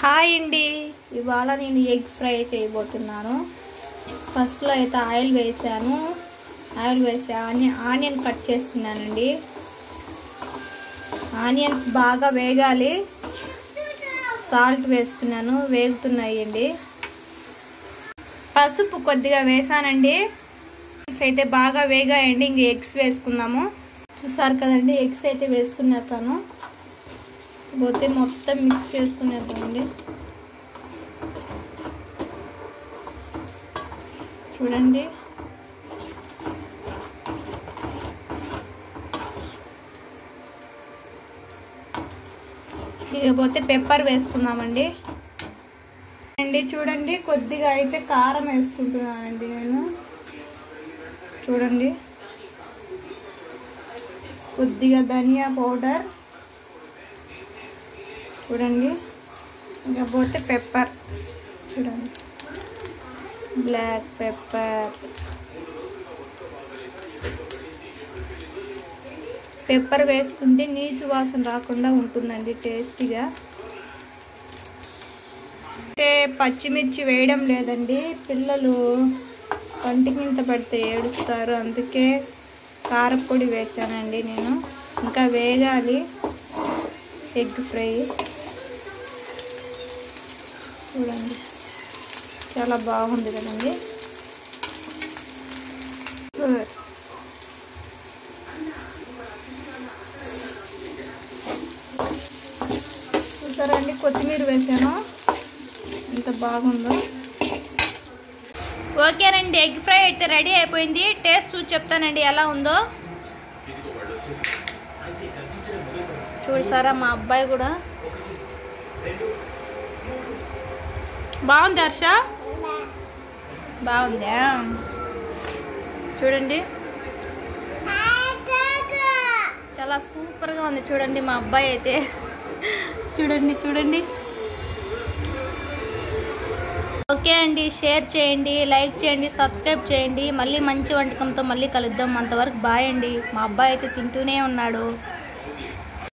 Hi అండి, ఇవాళ నేను ఎగ్ ఫ్రై చేయబోతున్నాను. ఫస్ట్లో అయితే ఆయిల్ వేసి ఆనియన్ కట్ చేసుకున్నానండి. ఆనియన్స్ బాగా వేగాలి. సాల్ట్ వేసుకున్నాను, వేగుతున్నాయండి. పసుపు కొద్దిగా వేసానండి. అయితే బాగా వేగాయండి. ఇంక ఎగ్స్ వేసుకుందాము. చూసారు కదండి, ఎగ్స్ అయితే వేసుకునేసాను. పోతే మొత్తం మిక్స్ చేసుకునేద్దామండి. చూడండి, ఇకపోతే పెప్పర్ వేసుకుందామండి. చూడండి, కొద్దిగా అయితే కారం వేసుకుంటున్నానండి నేను. చూడండి, కొద్దిగా ధనియా పౌడర్. చూడండి, ఇకపోతే పెప్పర్. చూడండి, బ్లాక్ పెప్పర్. పెప్పర్ వేసుకుంటే నీచు వాసన రాకుండా ఉంటుందండి, టేస్టీగా. అయితే పచ్చిమిర్చి వేయడం లేదండి, పిల్లలు కంటికింత పడితే ఏడుస్తారు. అందుకే కారపొడి వేసానండి నేను. ఇంకా వేగాలి ఎగ్ ఫ్రై. చూడండి, చాలా బాగుంది కదండి. చూసారా అండి, కొత్తిమీర వేసాను, ఎంత బాగుందో. ఓకేనండి, ఎగ్ ఫ్రై అయితే రెడీ అయిపోయింది. టేస్ట్ చూసి చెప్తానండి ఎలా ఉందో. చూసారా, మా అబ్బాయి కూడా బాగుంది. హర్ష, బాగుందా? చూడండి, చాలా సూపర్గా ఉంది. చూడండి, మా అబ్బాయి అయితే చూడండి. ఓకే అండి, షేర్ చేయండి, లైక్ చేయండి, సబ్స్క్రైబ్ చేయండి. మళ్ళీ మంచి వంటకంతో మళ్ళీ కలుద్దాం. అంతవరకు బాయ్ అండి. మా అబ్బాయి అయితే తింటూనే ఉన్నాడు.